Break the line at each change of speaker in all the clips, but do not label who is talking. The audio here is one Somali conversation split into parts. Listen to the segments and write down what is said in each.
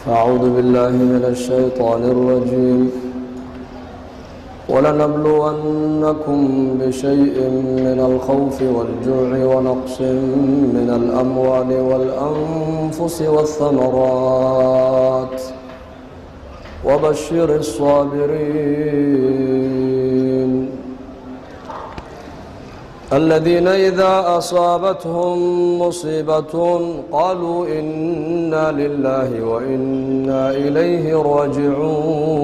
أعوذ بالله من الشيطان الرجيم ولنبلونكم بشيء من الخوف والجوع ونقص من الأموال والأنفس والثمرات وبشر الصابرين الذين إذا أصابتهم مصيبة قالوا إنا لله وإنا إليه راجعون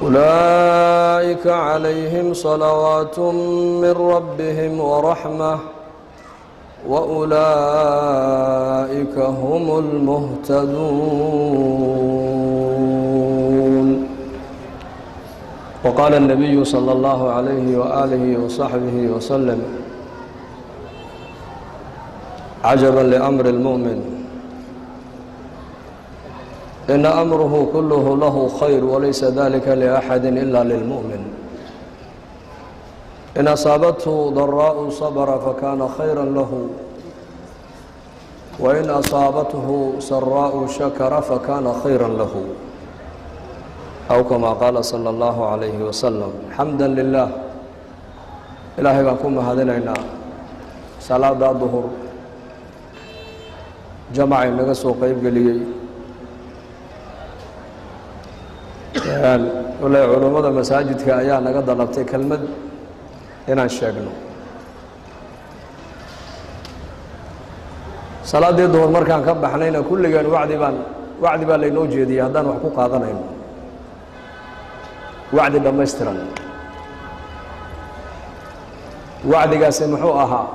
أولئك عليهم صلوات من ربهم ورحمة وأولئك هم المهتدون. وقال النبي صلى الله عليه وآله وصحبه وسلم: عجبا لأمر المؤمن إن أمره كله له خير وليس ذلك لأحد إلا للمؤمن إن أصابته ضراء صبر فكان خيرا له وإن أصابته سراء شكر فكان خيرا له أو كما قال صلى الله عليه وسلم. حمدا لله إلهي baan ku mahadinaynaa salaada duhur jamacay naga soo qayb geliyey walaa culimada masaajidka ayaa naga dalabtay kelmad inaan sheegno. salaadii duhur markaan ka baxnayna kulligaan wacdi baa laynoo jeediyey haddaan wax ku qaadanayno wacdi dhammaystiran. wacdigaasi muxuu ahaa?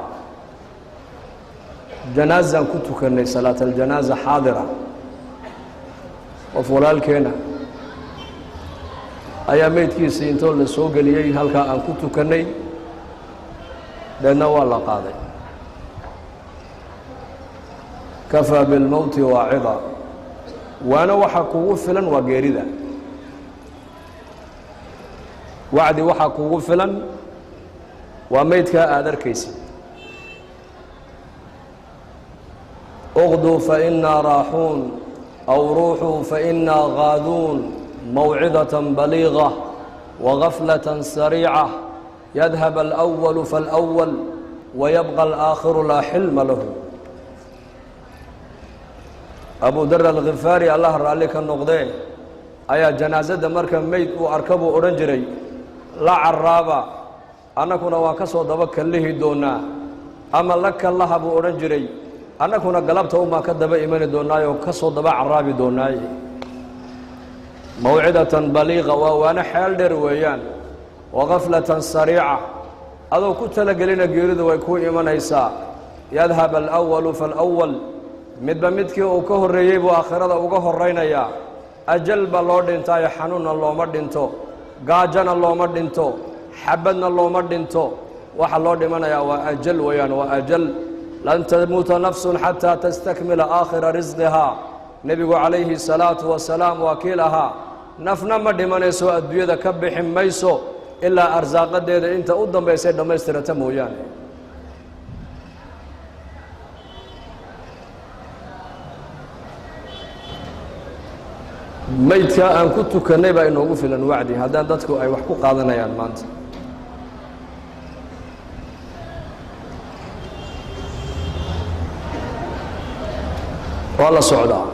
janaazaan ku tukannay salaat aljanaaza xaadira. qof walaalkeena ayaa meydkiisii intoo la soo geliyey halkaa aan ku tukannay deedna waa la qaaday. kafaa bilmowti waacida, waana waxa kugu filan waa geerida. wacdi waxaa kugu filan waa meydkaa aad arkaysid. اغدوا فإنا راحون أو روحوا فإنا غادون موعظة بليغة وغفلة سريعة يذهب الأول فالأول ويبقى الآخر لا حلم له. أبو در الغفاري الله رالي كالنقضي ayaa janaasada marka meyd uu arkabu odhan jiray la caraaba annakuna waan ka soo daba kallihi doonaa ama la kallaha buu odhan jiray annakuna galabta umaan ka daba imani doonaayoo ka soo daba caraabi doonaaye. mawcidatan baliiqa waa waana xeel dheer weeyaan. wagaflatan sariica adoo ku talagelina geeridu way ku imanaysaa. yadhab alأwalu faاlأwal midba midkii uu ka horreeyey buu aakhirada uga horraynayaa. ajal baa loo dhintaayo xanuunna looma dhinto, gaajana looma dhinto, xabadna looma dhinto. waxa loo dhimanayaa waa ajal weeyaan, waa ajal. lan tamuuta nafsun xataa tastakmila aakhira risqihaa. nebigu calayhi salaatu wasalaam waa kii lahaa nafna ma dhimanayso adduunyada ka bixi mayso ilaa arsaaqadeeda inta u dambaysay dhammaystirata mooyaane. meydkaa aan ku tukannay baa inoogu filan wacdi haddaan dadku ay wax ku qaadanayaan maanta. waa la socdaa.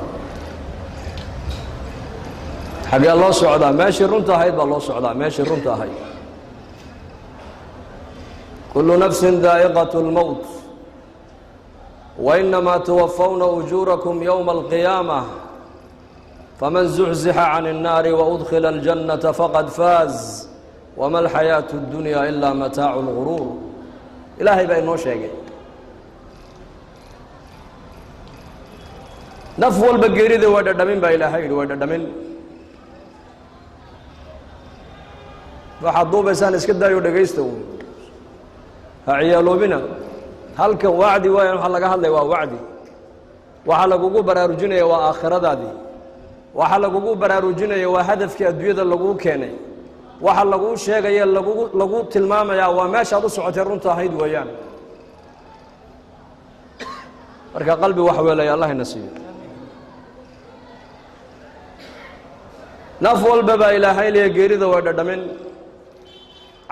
xaggee loo socdaa? meeshii runta ahayd baa loo socdaa, meeshii runta ahayd. kullu nafsin daa'iqaة اlmowt wainamaa tuwafawna ujuurakum yowma alqiyaamة فمن زحزح عن النار وأدخل الجنة فقد فاز وما الحياة الدنيا إلا متاع الغرور. إلهي بقى إنه شيء نفو البقيري ذي ودى دمين بقى إلهي ودى دمين فحضو بسان اسكدا يودقيستو عيالو بنا هل كان وعدي وين حلقة هل وعدي وحلقوا براروجيني وآخرة دادي waxa lagugu baraarujinayo waa hadafkii adduunyada lagu keenay. waxa lagu sheegay lagu tilmaamaya waa meesha aad u socotay runta ahayd weeyaan. marka qalbi wax weelay Allah ina siiyo naf walba ba ilaahay leeyahay geerida way dhadhamin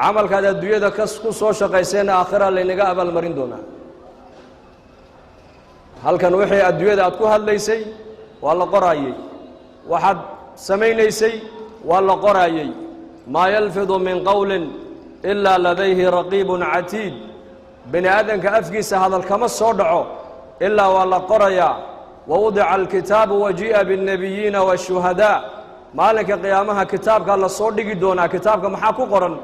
camalkaada adduunyada ku soo shaqayseen aakhira laynaga abaal marin doonaa halkan wixii adduunyada aad ku hadlaysay waa la qoraayay waxaad samaynaysay waa la qoraayay ma yalfidu min qawlin illa ladayhi raqibun atid bani aadanka afkiisa hadal kama soo dhaco illa waa la qorayaa wa wadi'a alkitaabu waji'a bin nabiyina washuhada maalinka qiyaamaha kitaabka la soo dhigi doonaa kitaabka maxaa ku qoran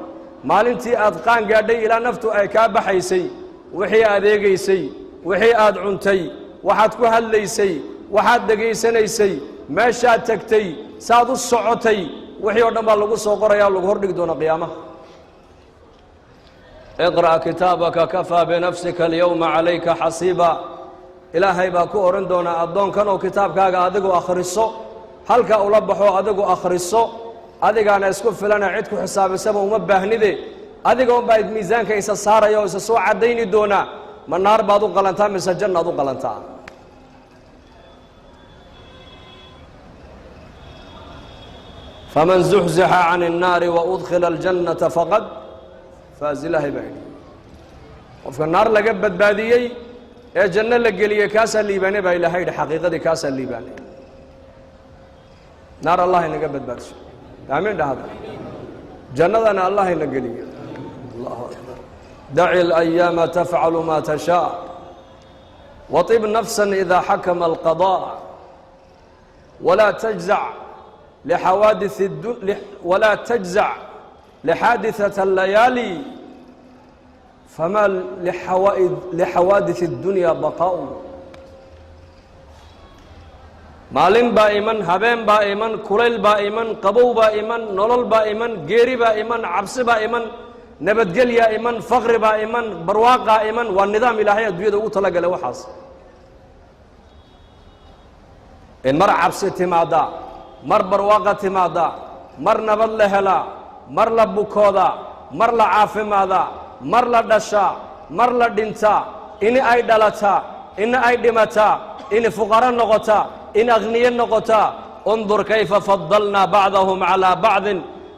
maalintii aad qaan gaadhay ilaa naftu ay ka baxaysay wixii adeegaysay wixii aad cuntay waxaad ku hadlaysay waxaad dhageysanaysay meeshaad tagtay saad u socotay wixii oo dhan baa lagu soo qorayaa lagu hor dhigi doonaa qiyaamaha اقرأ كتابك كفى بنفسك اليوم عليك حسيبا إلهي باكو أورن دونا أدون كانوا كتابك أدقوا أخرسو هلك أولبحوا أدقوا أخرسو أدقوا أنا أسكف لنا عدكو حساب السبب ومبهني ذي أدقوا بايد ميزانك إسا صار يو إسا سوء عديني دونا من نار بعضو قلنتا من سجن أدو قلنتا فمن زحزح عن النار وأدخل الجنة فقد فاز إلهي بعيد وفي النار لقبت باديي يا جنة لقلية كاسا الليباني با إلهي حقيقة دي كاسا الليباني نار الله لقبت بادش آمين ده هذا جنة أنا الله لقلية الله أكبر دع الأيام تفعل ما تشاء وطب نفسا إذا حكم القضاء ولا تجزع لحوادث ولا تجزع لحادثة الليالي فما لحوادث الدنيا بقاء مالين بائما هبين بائما كليل بائما قبو بائما نولل بائما غيري بائما عبس بائما نبتقل يائما فقر بائما برواق بائما والنظام الهي الدنيا دو تلقى له وحاس إن مر عبس تمادا مر برواق تمادا مر نبل لهلا مر لبكودا مر لعافمادا مر لدشا مر لدنتا إن أي دلتا إن أي دمتا إن فقراء نغتا إن أغنياء نغتا انظر كيف فضلنا بعضهم على بعض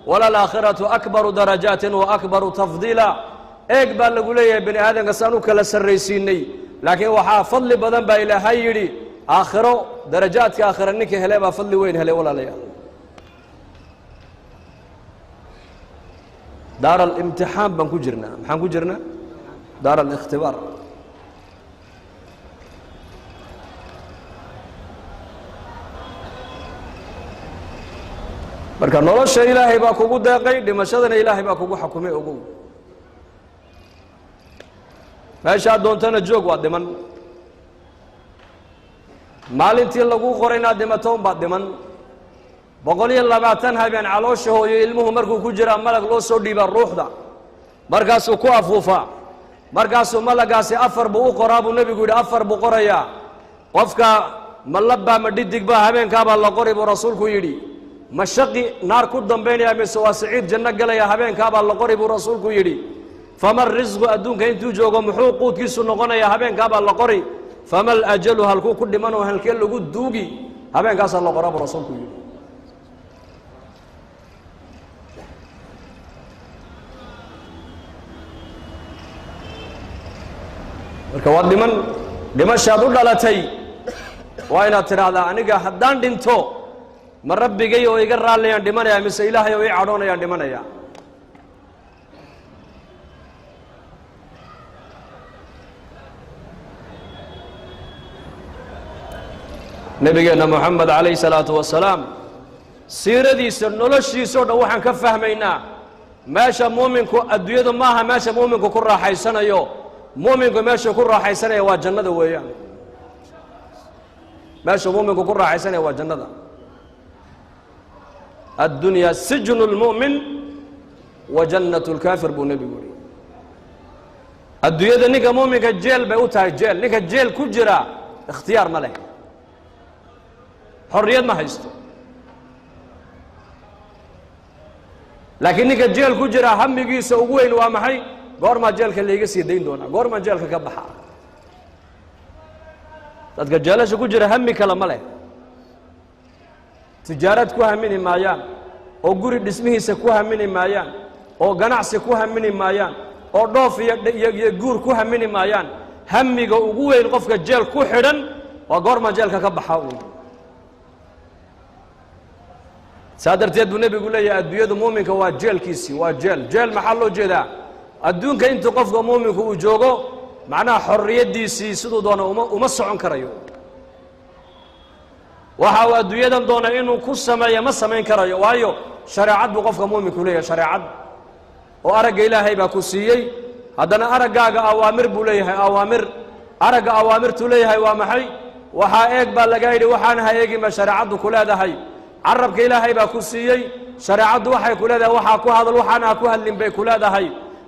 وللآخرة أكبر درجات وأكبر تفضيلا إقبال لقولي يا بني آدم قصانوك لسريسيني لكن وحا فضل بدن با إلى هيري آخره درجات كآخر النكي هلا با فضل وين هلا ولا ليا دار الامتحان بنكو جرنا محنكو جرنا دار الاختبار marka nolosha ilaahay baa kugu deeqay dhimashadana ilaahay baa kugu xukumay ugu meesha doontana joog waa dhiman maalintii lagu qorayna dhimato baad dhiman 120 habeen caloosha hooyo ilmuhu markuu ku jira malag loo soo dhiiba ruuxda markaasuu ku afuufa markaasuu malagaasi afar buu u qoraa buu nabigu yidhi afar buu qorayaa qofka malaba ma dhidig baa habeenkaa baa la qori buu rasuulku yidhi mashaqi naar ku dambeynaya mise waa saciid janno galaya habeenkaa baa la qori buu rasuulku yidhi fama risqu adduunka intuu joogo muxuu quudkiisu noqonaya habeenkaa baa la qori fama alajalu halkuu ku dhiman oo halkee lagu duugi habeenkaasaa la qoraa buu rasuulku yidhi marka waa dhimashaad u dhalatay waa inaad tidhaahdaa aniga haddaan dhinto ma rabbigay oo iga raallayaan dhimanaya mise ilaahay oo ii cadhoonayaan dhimanaya nabigeenna moxamed calayhi salaatu wasalaam siiradiisa noloshiisao dhan waxaan ka fahmaynaa meesha muuminku adduunyadu maaha meesha muuminku ku raaxaysanayo muuminku meesha ku raaxaysanaya waa jannada weeyaan meesha muuminku ku raaxaysanaya waa jannada الدنيا سجن المؤمن وجنة الكافر بو نبي يقول الدنيا نيكا مؤمن كجيل بيوتها الجيل نيكا جيل كجرا اختيار ملك حرية ما هيستو لكن نيكا جيل كجرا هم يجي سوقين وامحي غور ما جيل كان اللي يجي دين دونا غور ما جيل كبحا dadka jeelasha ku jira hami kale ma leh tijaarad ku hamini maayaan oo guri dhismihiisa ku hamini maayaan oo ganacsi ku hamini maayaan oo dhoof iyo guur ku hamini maayaan hamiga ugu weyn qofka jeel ku xidhan waa goorma jeelka ka baxa uu saadarteed buu nabigu leeyahay adduunyada muuminka waa jeelkiisii waa jeel maxaa loo jeedaa adduunka inta qofka muuminku uu joogo macnaha xorriyadiisii siduu doona uma socon karayo waxa uu adduunyadan doona inuu ku sameeyo ma samayn karayo waayo shariicad buu qofka muuminku leeyahay shariicad oo aragga ilaahay baa ku siiyey haddana araggaaga awaamir buu leeyahay awaamir aragga awaamirtuu leeyahay waa maxay waxaa eeg baa laga yidhi waxaana ha eegin baa shariicaddu ku leedahay carabka ilaahay baa ku siiyey shariicaddu waxay ku leedahay waxaa ku hadal waxaana ha ku hadlin bay ku leedahay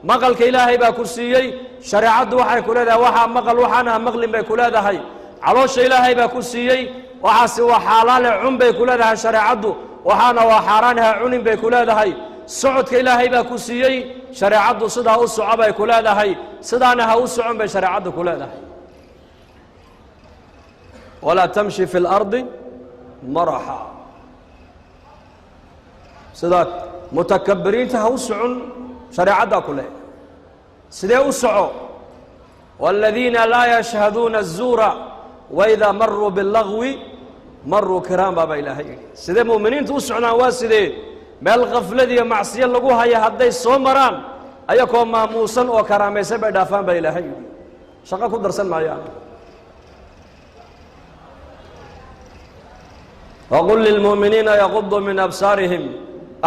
maqalka ilaahay baa ku siiyey shariicaddu waxay ku leedahay waxaa maqal waxaana ha maqlin bay ku leedahay caloosha ilaahay baa ku siiyey waxaasi waa xaalaale cun bay ku leedahay shariicaddu waxaana waa xaaraan ha cunin bay ku leedahay socodka ilaahay baa ku siiyey shariicaddu sidaa u soco bay ku leedahay sidaana ha u socon bay shariicaddu ku leedahay walaa tamshi fi اlardi maraxa sidaa mutakabiriinta ha u socon shariicaddaa ku leh sidee u soco wاladiina laa yashhaduuna الzuura waidaa maruu biاllagwi maruu kiraan baaba ilaahay yidhi sidee mu'miniinta u socdaan waa sidee meel khafladiiyo macsiyo lagu haya hadday soo maraan ayakoo maamuusan oo karaamaysan bay dhaafaan baa ilaahay yidhi shaqo ku darsan maayaan waqul lilmu'miniina yaquduu min absaarihim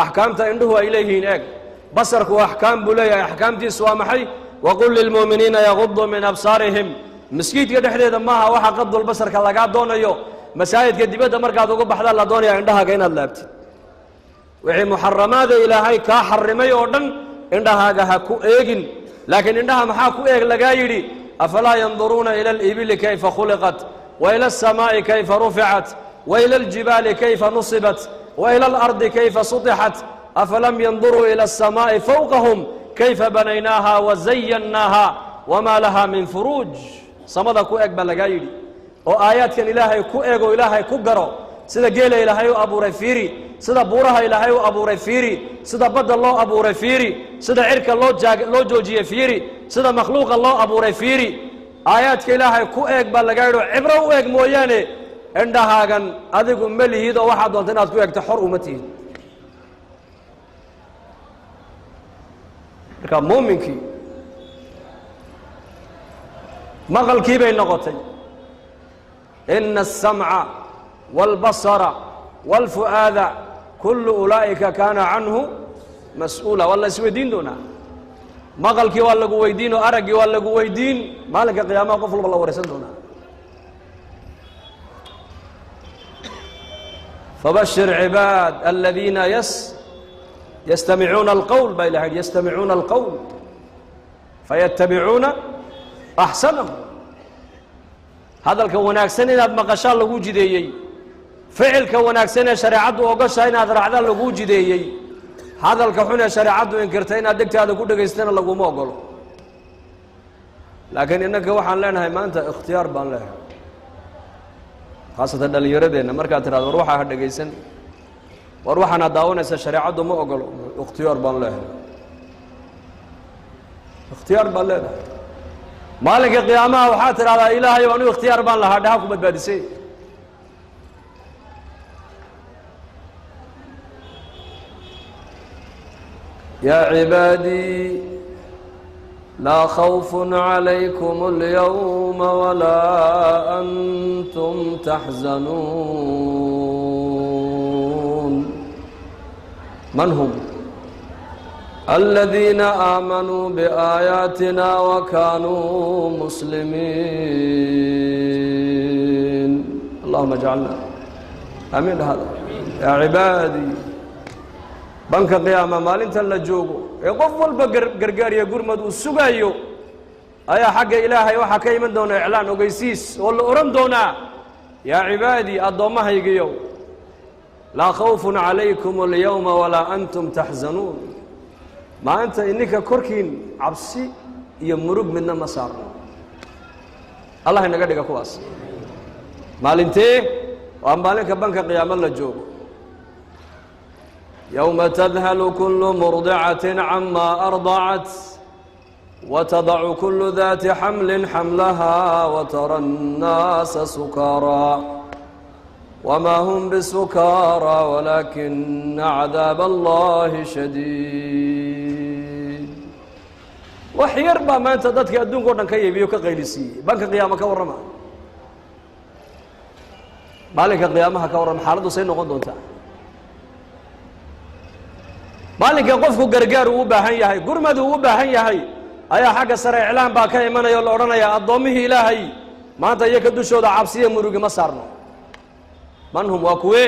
axkaamta indhuhu ay leeyihiin eeg basarku axkaam buu leeyahay axkaamtiisu waa maxay waqul lilmu'miniina yaquduu min absaarihim masjidka dhexdeeda maaha waxa qadul basarka lagaa doonayo masaajidka dibadda markaad uga baxdaa la doonayaa indhahaaga inaad laabtid wixii muxaramaada ilaahay kaa xarimay oo dhan indhahaaga ha ku eegin laakiin indhaha maxaa ku eeg lagaa yidhi afalaa yanduruuna ila alibili kayfa khuliqat wa ila alsamaa'i kayfa ruficat wa ila aljibaali kayfa nusibat wa ila alardi kayfa sutixat afalam yanduruu ila alsamaa'i fawqahum kayfa banaynaaha wa zayannaaha wamaa laha min furuuj samada ku eeg baa lagaa yidhi oo aayaadkan ilaahay ku eego ilaahay ku garo sida geela ilaahay u abuuray fiiri sida buuraha ilaahay u abuuray fiiri sida badda loo abuuray fiiri sida cirka loo joojiyey fiiri sida makhluuqa loo abuuray fiiri aayaadka ilaahay ku eeg baa lagaa yidhi oo cibro u eeg mooyaane indhahaagan adigu ma lihid oo waxaad doonta inaad ku eegto xor uma tihid marka muuminkii maqalkii bay noqotay ina الsamca wاlbasara wاlfu'aada kullu ulaa'ika kaana canhu mas-uula waa la isweydiin doonaa maqalkii waa lagu weydiin oo araggii waa lagu weydiin maalinka qiyaamaha qof walba la waraysan doonaa fabashir cibaad aladiina yastamicuuna alqowl baa ilaha yidhi yastamicuuna alqowl fayattabicuuna axsanahu hadalka wanaagsan inaad maqashaa lagu jideeyey ficilka wanaagsan ee shareecaddu ogashaa inaad raacdaa laguu jideeyey hadalka xun ee shareecaddu inkirta inaad dhegtaada ku dhegaystana laguma ogolo laakiin innanka waxaan leenahay maanta ikhtiyaar baan leehay khaasatan dhallinyaradeenna markaad tidhahdo war waxaa ha dhegaysan war waxaanaad daawanaysa shareecaddu ma ogolo ikhtiyaar baan leehay ikhtiyaar baan leenahay maalinka qiyaamaha waxaad tidhahdaa ilaahay anu ikhtiyaar baan lahaa dhaha ku badbaadisay yaa cibaadii laa khawfun calaykum alyawma walaa antum taxzanuun man hum الذين آمنوا بآياتنا وكانوا مسلمين اللهم اجعلنا آمين هذا يا عبادي بنك قيامة مالنت لا جوجو يقفل بقرقار يقرمد والسقايو أيا حق إلهي وحكي من دون إعلان وقيسيس ولا أرم دونا يا عبادي الضمها يقيو لا خوف عليكم اليوم ولا أنتم تحزنون maanta ininka korkiin cabsi iyo murug midna ma saarno allah inaga dhiga kuwaas maalintii waa maalinka banka qiyaamo la joogo يوم تذهل كل مرضعة عما أرضعت وتضع كل ذات حمل حملها وترى الناس سكارى وما هم بسكارى ولكن عذاب الله شديد وحير ما أنت ضدك أدون قرنا كي يبيوك قيلسي بنك قيامك ورما مالك قيامها كورما حالده سينو قدونتا maalinka qofku gargaar uu baahan yahay gurmad uu baahan yahay ayaa xagga sare iclaan baa ka imanaya la oranaya adoomihii ilaahay maanta iyaga dushooda cabsiye murugi ma saarno man hum waqwe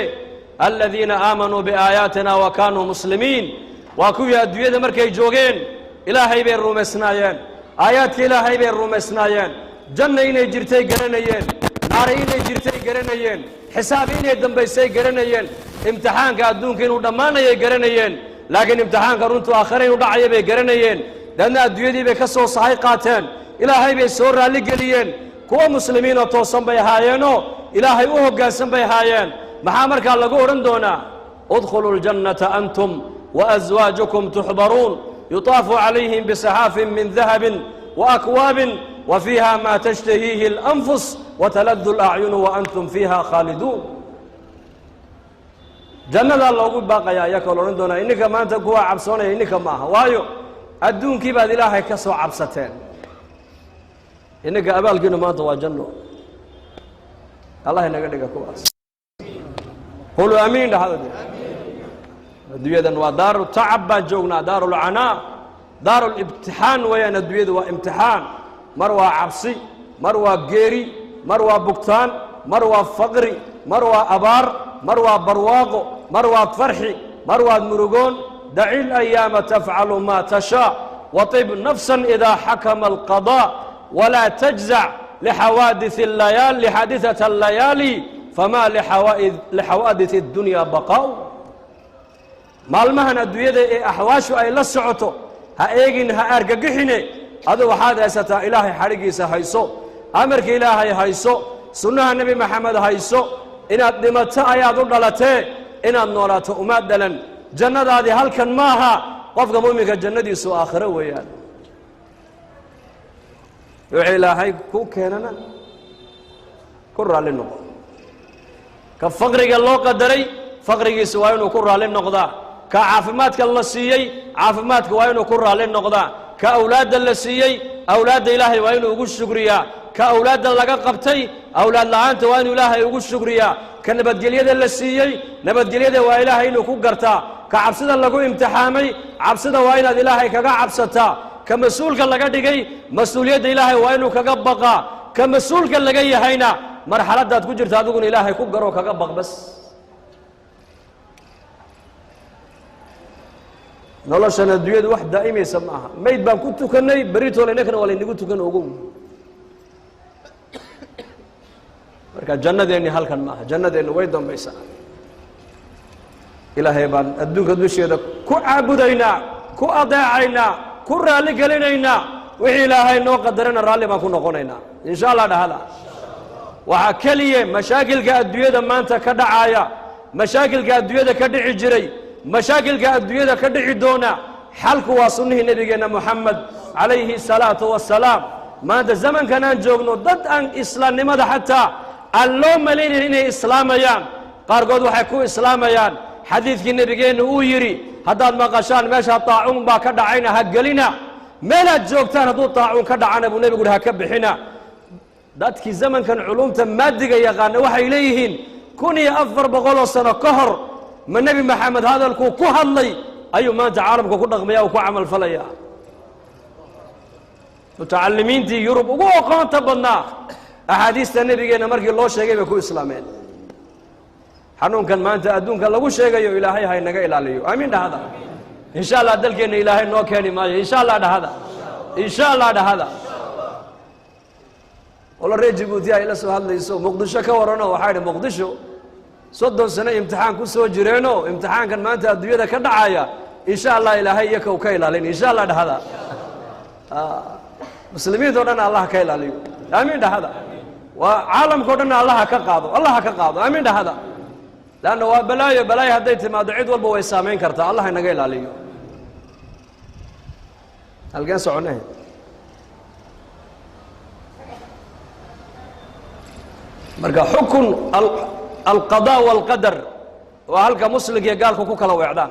alladheena aamanu bi ayatina wa kanu muslimin wa kuwa adduunyada markay joogeen ilaahay bay rumaysnaayeen aayaadka ilaahay bay rumaysnaayeen janna inay jirtay garanayeen naar inay jirtay garanayeen xisaab inay dambaysay garanayeen imtixaanka adduunka inuu dhamaanayay garanayeen laakiin imtixaanka runtu aakhirey u dhacay bay garanayeen dadna adduunyadii bay ka soo sahay qaateen ilaahay bay soo raali geliyeen kuwa muslimiin oo toosan bay haayeeno ilaahay u hoggaansan bay haayeen maxaa markaa lagu oran doonaa udkhulul jannata antum wa azwaajukum tuhbaruun yutaafu calayhim bisahaafin min dahabin wa akwaabin wa fiiha ma tashtahiihi al-anfus wa taladdu al-a'yun wa antum fiiha khaaliduun jannada loogu baaqaya ayaa ka oran doona ininka maanta kuwa cabsoonaya ininka maaha waayo adduunkii baad ilaahay ka soo cabsateen ininka abaalkiina maanta waa janno allah inaga dhiga kuwaas qulu amiin dhahada adduunyadan waa daaru tacab baan joognaa daarul canaa daarul ibtixaan weeyaan adduunyadu waa imtixaan mar waa cabsi mar waa geeri mar waa bugtaan mar waa faqri mar waa abaar mar waa barwaaqo mar waad farxi mar waad murugoon daci اlayaama tafcalu ma tashaa waطib nafsa إida xakama اlqaضاء walaa tajzac lixaadiثaة اllayaali fama lixawaadiث الdunya baqaaء maalmahan adduunyada ee axwaashu ay la socoto ha eegin ha argagixine adu waxaad haysataa ilaahay xadhigiisa hayso amarka ilaahay hayso sunnaha nebi maxamed hayso inaad dhimato ayaad u dhalatee inaad noolaato uma dhalan jannadaadii halkan maaha qofka muuminka jannadiisu aakhiro weeyaan wixii ilaahay ku keenana ku raalli noqo ka faqriga loo qadaray faqrigiisa waa inuu ku raalli noqdaa ka caafimaadka la siiyey caafimaadka waa inuu ku raalli noqdaa ka awlaadda la siiyey awlaadda ilaahay waa inuu ugu shukriyaa ka awlaadda laga qabtay awlaad la'aanta waa inuu ilaahay ugu shukriyaa ka nabadgelyada la siiyey nabadgelyada waa ilaahay inuu ku gartaa ka cabsida lagu imtixaamay cabsida waa inaad ilaahay kaga cabsataa ka mas-uulka laga dhigay mas-uuliyadda ilaahay waa inuu kaga baqaa ka mas-uulka laga yahayna marxaladaad ku jirta adiguna ilaahay ku garoo kaga baq bas noloshan adduunyadu wax daa'imaysa ma aha mayd baan ku tukannay beritoole innakana waa laynagu tukan ogow marka jannadeenni halkan maaha jannadeenni way dambaysaa ilaahay baan adduunka dusheeda ku caabudaynaa ku adeecaynaa ku raalli gelinaynaa wixii ilaahay noo qadarana raalli baan ku noqonaynaa insha allah dhahada waxaa keliya mashaakilka adduunyada maanta ka dhacaaya mashaakilka adduunyada ka dhici jiray mashaakilka adduunyada ka dhici doona xalku waa sunnihii nebigeenna moxamed calayhi salaatu wassalaam maanta zamankan aan joogno dad aan islaamnimada xataa aan loo malaynayn inay islaamayaan qaarkood waxay ku islaamayaan xadiidkii nebigeennu uu yidhi haddaad maqashaan meesha taacuun baa ka dhacayna ha gelina meelaad joogtaan hadduu taacuun ka dhacana buu nebigu uhi ha ka bixina dadkii zamankan culumta maadiga yaqaana waxay leeyihiin 1400 sano ka hor ma nebi maxamed hadalkuu ku hadlay ayuu maanta caalamka ku dhaqmaya oo ku camal falaya mutacallimiintii yurub ugu aqoonta badnaa axaadiista nebigeenna markii loo sheegay bay ku islaameen xanuunkan maanta adduunka lagu sheegayo ilaahay ha inaga ilaaliyo aamiin dhahada insha allah dalkeenna ilaahay noo keeni maayo insha allah dhahada insha allah dhahada wala reer Djibouti ay la soo hadlayso muqdisho ka warano waxay dhig muqdisho 30 sano imtixaan ku soo jireeno imtixaankan maanta adduunyada ka dhacaya insha allah ilaahay yaka uu ka ilaalin insha allah dhahada muslimiinta dhan allah ka ilaaliyo aamiin dhahada وعالم كودنا الله كقاضو الله كقاضو آمين ده هذا لأنه بلايا هديت ما دعيت والبو يسامين كرتا الله ينقل عليه الجنس عنه مرجع حكم القضاء والقدر وهلك مسلم يقال كوكا لو إعدام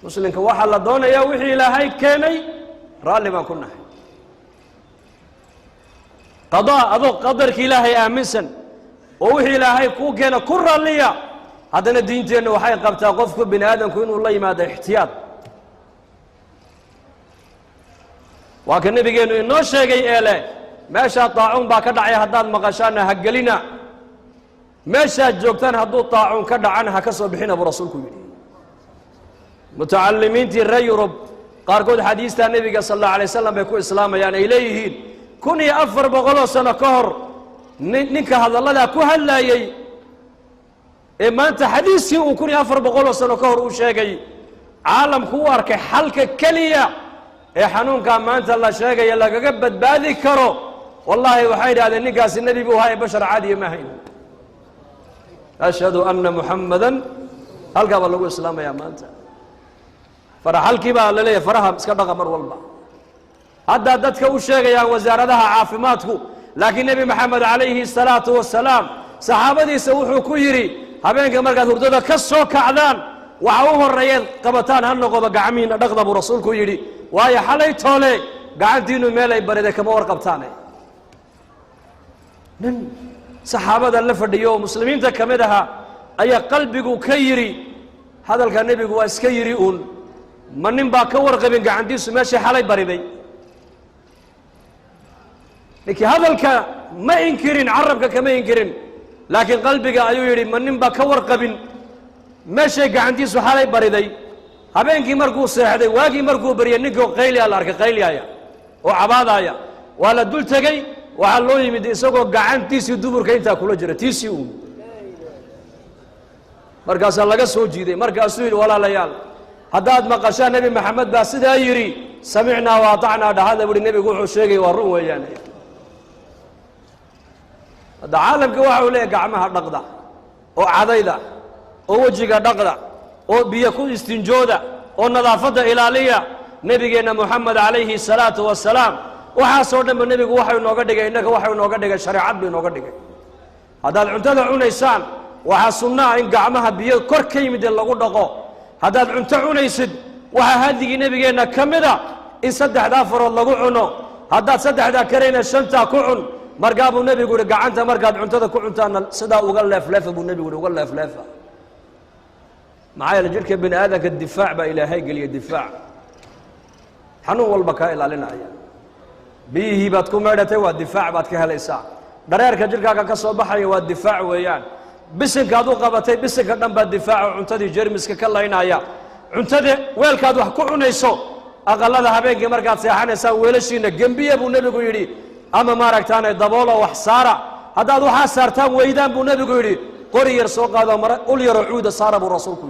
مسلم كواحد لدونه يا وحي إلى هاي كيني رالي ما كنا قضاء أذو قدرك إلهي آمنسن ووحي إلهي كوكينا كرا ليا هذا الدين تين وحي قبتا قفك بن آدم كون والله ما هذا احتياط وكان النبي قال إنه شيء إله ما شاء طاعون باكدعي هدان مقاشانا هقلنا ما شاء جوكتان هدو طاعون كدعانها كسو بحين أبو رسولكم متعلمين تي رب قاركود حديث النبي صلى الله عليه وسلم بيكون إسلام يعني إليه كوني أفر بغلو سنة كهر نك هذا الله لا كهل لا يي إما أنت حديثي وكوني أفر بغلو سنة كهر وشاقي عالم كوارك حلك كلية إيه حنون كان ما أنت الله شاقي يلا قبت باذي كرو والله وحيد هذا النقاس النبي بوهاي بشر عادي ما هين أشهد أن محمدا هل قبل الله إسلام يا ما أنت فرح الكبا لليه فرها مسكدغ مر والله هذا دتك وشيغيا وزارتها عافماتكو لكن النبي محمد عليه الصلاه والسلام صحابتي سوحو كيري habeenka markaad hurdada ka soo kacdaan waxa uu horeeyay qabataan han noqoba gacmiina dhaqda buu rasuulku yiri waayo xalay toole gacantiinu meel ay barida kama warqabtaan nin saxaabada la fadhiyo muslimiinta kamid aha ayaa qalbigu ka yiri hadalka nabigu waa iska yiri uun من بقى كور قبل قاعدين ماشي حالي بريبي لكن هذا ما ينكرين عربك كما ينكرين لكن قلبك أيو يري من بقى كور قبل ماشي قاعدين حالي بريبي هبينك مركو ساحدي واقي مركو بريانيكو قيلي على الارك قيلي آيا وعباد آيا ولا دول تجي وعلو يمدي سوكو قاعد تيسي دبر كينتا كله جرى تيسيو مركز الله قصو جيدي مركز ولا ليال هداد مقاشا نبي محمد باسدا يري سمعنا واطعنا هذا ولي النبي يقول شيء ورو ويانا هذا عالم كواحد ولا قعمها دقدا او عديدا او وجهك دقدا او بيكون استنجودا او نظافه الاليه نبينا محمد عليه الصلاه والسلام وحاسو دم النبي وحي نوغا دغاي انك وحي نوغا دغاي شريعه بي نوغا دغاي هذا العنتده عنيسان وحاسنا ان قعمها بيو كور كيمد لو دقو هذا أنت عنيسد وهذه نبينا كمدا إن صدح دافر الله عنه هذا صدح ذا كرينا الشمتا كعن مرقاب النبي يقول قعنت مرقاب أنت ذا كعنت أنا صدا وقلف لف أبو النبي يقول وقلف لف معايا لجلك بن آذك الدفاع بإلى هيقل الدفاع حنو والبكاء إلى لنا به باتكم مردته والدفاع باتك هالإساء دريرك جلك كصباحي والدفاع ويان بسنك هذو قبتي بسنك دم بالدفاع عنتدي جرمسك كلا ينايا عنتدي ويلك هذو حكو عنيسو أقل هذا هبينك مركات سيحاني سا ويلشينا جنبيه أبو النبي يقولي أما ماركتانا دبولا وحسارة هذا هذو حاسرتان ويدان أبو النبي يقولي قري يرسوق هذا مرة قل يرعود صار أبو رسولك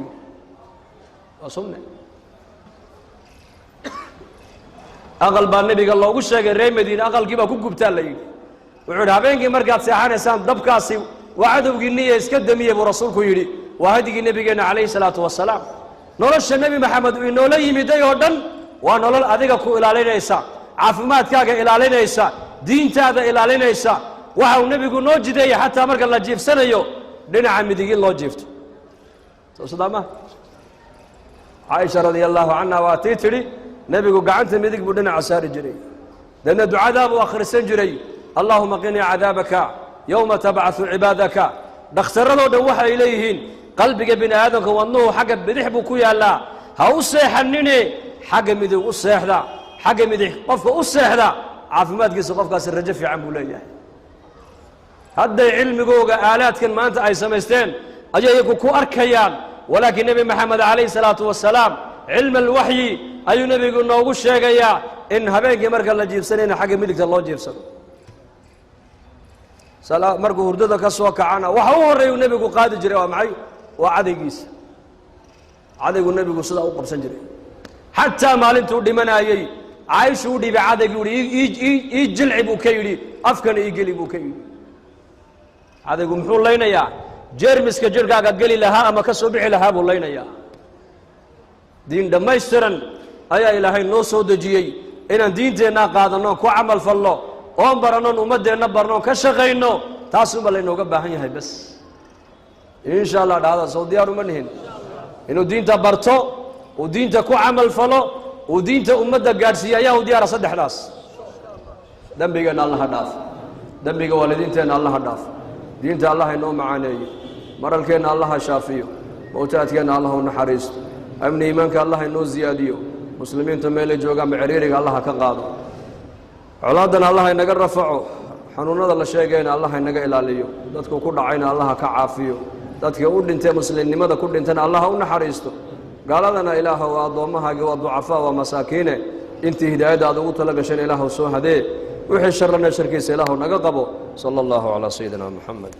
وصمنا أقل بالنبي قال الله وشاك الرئي مدينة أقل كيبا كوكبتان لي وعود هبينك مركات سيحاني سان دبكاسي وعدو قنية اسكدمية برسولك يري وهذه النبي عليه الصلاة والسلام نولش النبي محمد إنه لا يمدي يودن ونولل أذيك كو إلى علينا إسا عفمات كاك إلى علينا إسا دين تاذا إلى علينا إسا وهو النبي يقول نوجدي حتى أمرك الله جيف سنة يو لنا عمدي الله جيفت صدامة عائشة رضي الله عنها واتيتري نبي يقول قعنت مديك بدنا عسار جري لأن دعاء ذاب وآخر السنجري اللهم قني عذابك يوم تبعث عبادك دخترنا دوحا إليهن قلبك بن آدم وأنه حق بدحب كويا لا هوسح النيني حق مدي وسح ذا حق مدي قف وسح ذا عافمات قص قف قاس الرجف في عم بوليه هذا علم جوجا آلات كان ما أنت أي سمستين أجي يكو أركيان ولكن النبي محمد عليه الصلاة والسلام علم الوحي أي نبي يقول نوغو الشيغيا إن هبيك مرك الله جيب سنين حق مدك الله جيب سنين سلام مركو هردada ka soo kacana waxa uu horeeyo nabigu qaadi jiray waa maxay waa cadaygiisa cadaygu nabigu sida uu qabsan jiray hatta maalintuu dhimanayay عايش ودي بعادة يقول يجلع بوكيلي أفكن يجلي بوكيلي هذا يقول محول لينا يا جرمس كجرقا قال لها أما كسبع لها بولينا يا دين دما يسترن أي إلهي نوسو دجيي إن دين تنا قادنا كو عمل فالله أم برنا ومدنا برنا كشغينو تاسو بلينو قبحين هاي بس إن شاء الله هذا سعودي أرومنهن إنه دين تبرتو ودين تكو عمل فالله ودين تأمد قارسيا يا ودي على صدح راس دم بيجنا الله هداف دم بيجا والدين تنا الله هداف دين تا الله إنه معاني مرة كنا الله شافيه موتات كنا الله ونحريس أمن إيمانك الله إنه زياديو مسلمين تميل جوجا معريرك الله كقاضي أولادنا الله إنك رفعه حنونا الله شيئين الله إنك إلاليو دتك كل عين الله كعافيه دتك أود أنت مسلم لماذا كل أنت الله ونحريسته قال لنا إله وأضمها جوا ضعفاء ومساكينه أنت هداية أدوات لك شن إله وسوء هذه وحش شرنا شركي سلاح نجقبه صلى الله على سيدنا محمد